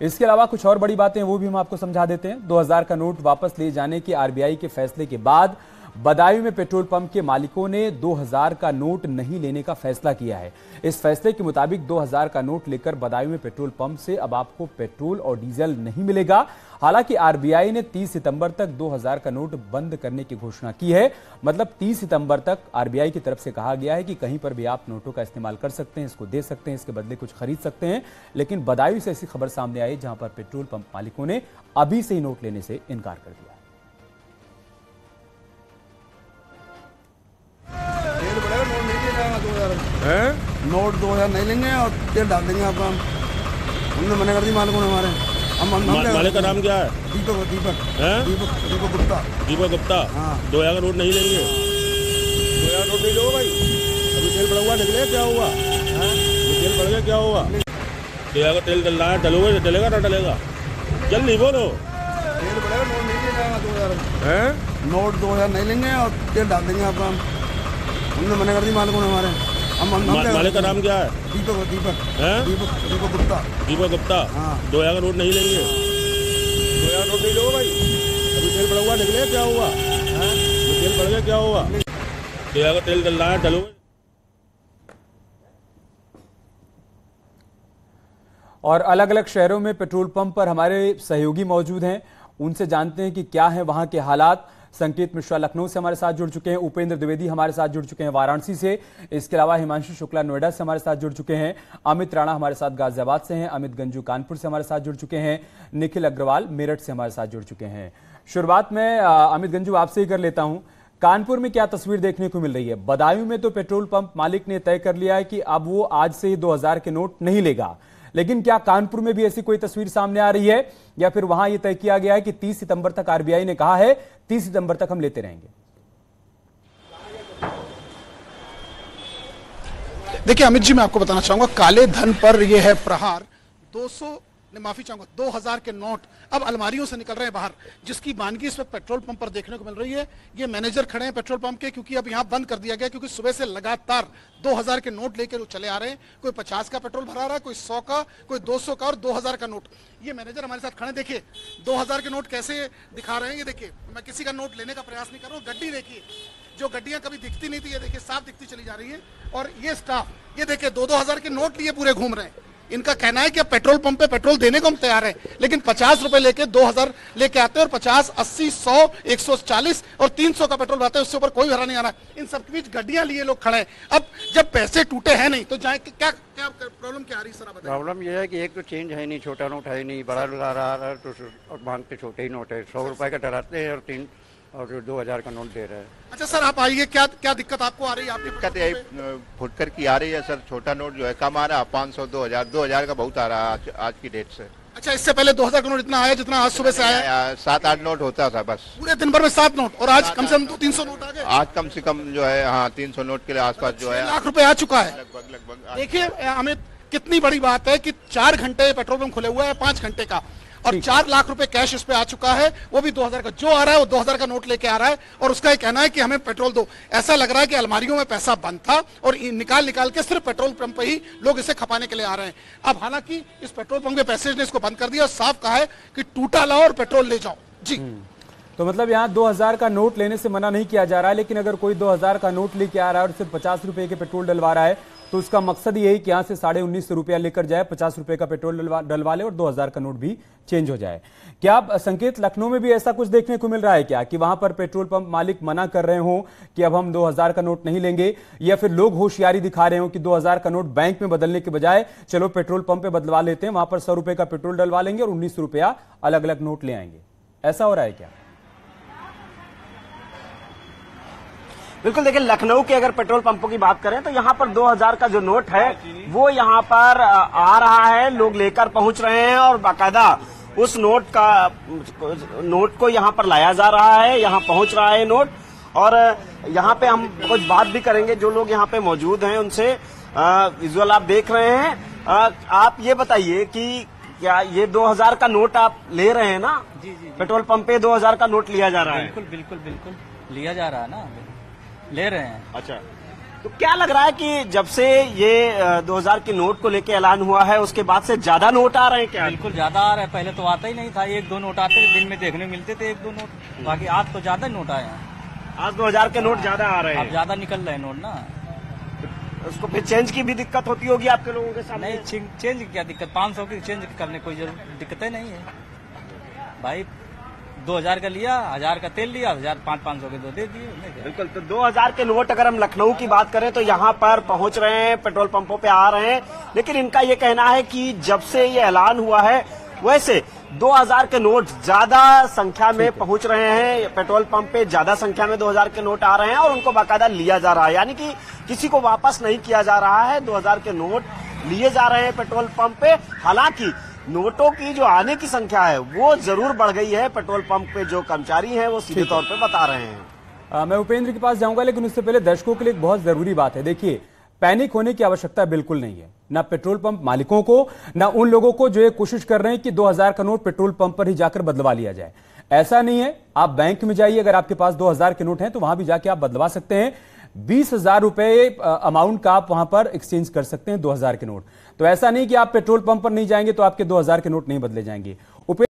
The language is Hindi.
इसके अलावा कुछ और बड़ी बातें वो भी हम आपको समझा देते हैं। 2000 का नोट वापस ले जाने के आरबीआई के फैसले के बाद बदायूं में पेट्रोल पंप के मालिकों ने 2000 का नोट नहीं लेने का फैसला किया है। इस फैसले के मुताबिक 2000 का नोट लेकर बदायूं में पेट्रोल पंप से अब आपको पेट्रोल और डीजल नहीं मिलेगा। हालांकि आरबीआई ने 30 सितंबर तक 2000 का नोट बंद करने की घोषणा की है। मतलब 30 सितंबर तक आरबीआई की तरफ से कहा गया है कि कहीं पर भी आप नोटों का इस्तेमाल कर सकते हैं, इसको दे सकते हैं, इसके बदले कुछ खरीद सकते हैं। लेकिन बदायूं से ऐसी खबर सामने आई जहां पर पेट्रोल पंप मालिकों ने अभी से ही नोट लेने से इनकार कर दिया। नोट 2000 नहीं लेंगे और तेल डाल देंगे आपका। हमने मना कर दी मालिकों ने हमारे। मालिक का नाम क्या है? दीपक गुप्ता। दीपक गुप्ता। हाँ। 2000 का नोट नहीं लेंगे। 2000 नोट नहीं लो भाई। अभी तेल पड़ा हुआ, निकले क्या हुआ? तेल पड़ गया क्या हुआ? 2000 का तेल डल रहा है, डलोगे डलेगा ना डलेगा? चल नहीं बोलो। तेल पड़ेगा, नोट नहीं लिया जाएगा 2000। नोट 2000 नहीं लेंगे और तेल डाल देंगे आपका। हमने मना कर दी मालिकों ने हमारे। मालिक का नाम क्या है? दीपक गुप्ता। दीपक गुप्ता। हाँ। 2000 का नोट नहीं लेंगे। 2000 नोट नहीं लो भाई। अभी तेल पड़ा हुआ, निकले क्या हुआ? तेल पड़ गया क्या हुआ? 2000 का तेल डल रहा है, डलोगे। और अलग अलग शहरों में पेट्रोल पंप पर हमारे सहयोगी मौजूद हैं, उनसे जानते हैं कि क्या है वहां के हालात। संकेत मिश्रा लखनऊ से हमारे साथ जुड़ चुके हैं, उपेंद्र द्विवेदी हमारे साथ जुड़ चुके हैं वाराणसी से, इसके अलावा हिमांशु शुक्ला नोएडा से हमारे साथ जुड़ चुके हैं, अमित राणा हमारे साथ गाजियाबाद से हैं, अमित गंजू कानपुर से हमारे साथ जुड़ चुके हैं, निखिल अग्रवाल मेरठ से हमारे साथ जुड़ चुके हैं। शुरुआत में अमित गंजू आपसे ही कर लेता हूं, कानपुर में क्या तस्वीर देखने को मिल रही है? बदायूं में तो पेट्रोल पंप मालिक ने तय कर लिया है कि अब वो आज से ही 2000 के नोट नहीं लेगा, लेकिन क्या कानपुर में भी ऐसी कोई तस्वीर सामने आ रही है या फिर वहां यह तय किया गया है कि 30 सितंबर तक आरबीआई ने कहा है 30 सितंबर तक हम लेते रहेंगे? देखिए अमित जी, मैं आपको बताना चाहूंगा, काले धन पर यह है प्रहार। 2000 के नोट अब अलमारियों से निकल रहे हैं बाहर, जिसकी मानगी इस वक्त पेट्रोल पंप पर देखने को मिल रही है। ये मैनेजर खड़े हैं पेट्रोल पंप के, क्योंकि अब यहाँ बंद कर दिया गया, क्योंकि सुबह से लगातार 2000 के नोट लेकर वो चले आ रहे हैं। कोई 50 का पेट्रोल भरा रहा है, कोई 100 का, कोई 200 का और 2000 का नोट। ये मैनेजर हमारे साथ खड़े, देखिए 2000 के नोट कैसे दिखा रहे हैं। ये देखिए, मैं किसी का नोट लेने का प्रयास नहीं कर रहा हूँ। गड्डी देखिए, जो गड्डियां कभी दिखती नहीं थी, ये देखिए साफ दिखती चली जा रही है। और ये स्टाफ, ये देखिए 2-2000 के नोट लिए पूरे घूम रहे हैं। इनका कहना है कि अब पेट्रोल पंप पे पेट्रोल देने को हम तैयार हैं, लेकिन 50 रुपए लेके 2000 लेके आते हैं और 50, 80, 100, 140 और 300 का पेट्रोल भरते हैं, उससे ऊपर कोई भरा नहीं आ रहा। इन सबके बीच गड्डियां लिए लोग खड़े हैं। अब जब पैसे टूटे हैं नहीं तो जाए, क्या क्या प्रॉब्लम क्या आ रही है सर? प्रॉब्लम यह है कि एक तो चेंज है नहीं, छोटा नोट है नहीं, बड़ा ला रहा है तो और मांगते छोटे ही नोट है। 100 रुपए का डराते हैं और 2000 का नोट दे रहे हैं। अच्छा सर, आप आइए, क्या क्या दिक्कत आपको आ रही है? आपकी दिक्कत यही फुटकर की आ रही है सर। छोटा नोट जो है कम आ रहा है, 500, 2000 का बहुत आ रहा है आज की डेट से। अच्छा, इससे पहले 2000 का नोट इतना आया जितना आज सुबह से आया? 7-8 नोट होता था बस पूरे दिन भर में, 7 नोट, और आज कम से कम 300 नोट आ गए। आज कम से कम जो है 300 नोट के आसपास जो है 6 लाख रुपए आ चुका है लगभग। देखिए अमित, कितनी बड़ी बात है कि 4 घंटे पेट्रोल पंप खुले हुआ है, 5 घंटे का, और 4 लाख रुपए कैश इस पे आ चुका है। वो भी 2000 का जो आ रहा है, वो 2000 का नोट लेके आ रहा है, और उसका ये कहना है कि हमें पेट्रोल दो। ऐसा लग रहा है कि अलमारियों में पैसा बंद था और निकाल के सिर्फ पेट्रोल पंप पे ही लोग इसे खपाने के लिए आ रहे हैं। अब हालांकि इस पेट्रोल पंप के पैसेज ने इसको बंद कर दिया और साफ कहा है कि टूटा लाओ और पेट्रोल ले जाओ। जी, तो मतलब यहाँ 2000 का नोट लेने से मना नहीं किया जा रहा है, लेकिन अगर कोई 2000 का नोट लेके आ रहा है और सिर्फ 50 रुपए के पेट्रोल डलवा रहा है तो उसका मकसद यही कि यहाँ से 1950 रुपया लेकर जाए, 50 रुपए का पेट्रोल डलवा ले और 2000 का नोट भी चेंज हो जाए। क्या संकेत, लखनऊ में भी ऐसा कुछ देखने को मिल रहा है क्या कि वहां पर पेट्रोल पंप मालिक मना कर रहे हो कि अब हम 2000 का नोट नहीं लेंगे, या फिर लोग होशियारी दिखा रहे हो कि 2000 का नोट बैंक में बदलने के बजाय चलो पेट्रोल पंप पे बदलवा लेते हैं, वहां पर 100 रुपए का पेट्रोल डलवा लेंगे और 19 रुपया अलग अलग नोट ले आएंगे? ऐसा हो रहा है क्या? बिल्कुल, देखिए लखनऊ के अगर पेट्रोल पंपों की बात करें तो यहाँ पर 2000 का जो नोट है वो यहाँ पर आ रहा है, लोग लेकर पहुंच रहे हैं और बाकायदा उस नोट को यहाँ पर लाया जा रहा है, यहाँ पहुंच रहा है नोट। और यहाँ पे हम कुछ बात भी करेंगे जो लोग यहाँ पे मौजूद हैं उनसे। विजुअल आप देख रहे हैं। आप ये बताइए कि क्या ये 2000 का नोट आप ले रहे हैं ना? जी। पेट्रोल पंप पे 2000 का नोट लिया जा रहा है? बिल्कुल लिया जा रहा है ना, ले रहे हैं। अच्छा, तो क्या लग रहा है कि जब से ये 2000 के नोट को लेके ऐलान हुआ है उसके बाद से ज्यादा नोट आ रहे हैं क्या? बिल्कुल ज्यादा आ रहा है, पहले तो आता ही नहीं था, 1-2 नोट आते दिन में देखने मिलते थे 1-2 नोट, बाकी आज तो ज्यादा नोट आए हैं। आज 2000 के नोट ज्यादा आ रहे हैं, अब ज्यादा निकल रहे हैं नोट ना। उसको फिर चेंज की भी दिक्कत होती होगी आपके लोगों के सामने? नहीं, चेंज की क्या दिक्कत, 500 की चेंज करने कोई दिक्कतें नहीं है भाई। 2000 का लिया, 1000 का तेल लिया, 500 के 2 दे दिए। बिल्कुल। तो 2000 के नोट अगर हम लखनऊ की बात करें तो यहाँ पर पहुंच रहे हैं, पेट्रोल पंपों पे आ रहे हैं, लेकिन इनका ये कहना है कि जब से ये ऐलान हुआ है वैसे 2000 के नोट ज्यादा संख्या में पहुंच रहे हैं, पेट्रोल पंप पे ज्यादा संख्या में 2000 के नोट आ रहे हैं और उनको बाकायदा लिया जा रहा है, यानी कि किसी को वापस नहीं किया जा रहा है। 2000 के नोट लिए जा रहे हैं पेट्रोल पंप पे। हालांकि नोटों की जो आने की संख्या है वो जरूर बढ़ गई है, पेट्रोल पंप पे जो कर्मचारी हैं वो सीधे तौर पे बता रहे हैं। मैं उपेंद्र के पास जाऊंगा, लेकिन उससे पहले दर्शकों के लिए एक बहुत जरूरी बात है। देखिए, पैनिक होने की आवश्यकता बिल्कुल नहीं है, ना पेट्रोल पंप मालिकों को, ना उन लोगों को जो ये कोशिश कर रहे हैं कि 2000 का नोट पेट्रोल पंप पर ही जाकर बदलवा लिया जाए। ऐसा नहीं है। आप बैंक में जाइए, अगर आपके पास 2000 के नोट हैं तो वहां भी जाके आप बदलवा सकते हैं। 20,000 रुपए अमाउंट का आप वहां पर एक्सचेंज कर सकते हैं 2000 के नोट। तो ऐसा नहीं कि आप पेट्रोल पंप पर नहीं जाएंगे तो आपके 2000 के नोट नहीं बदले जाएंगे।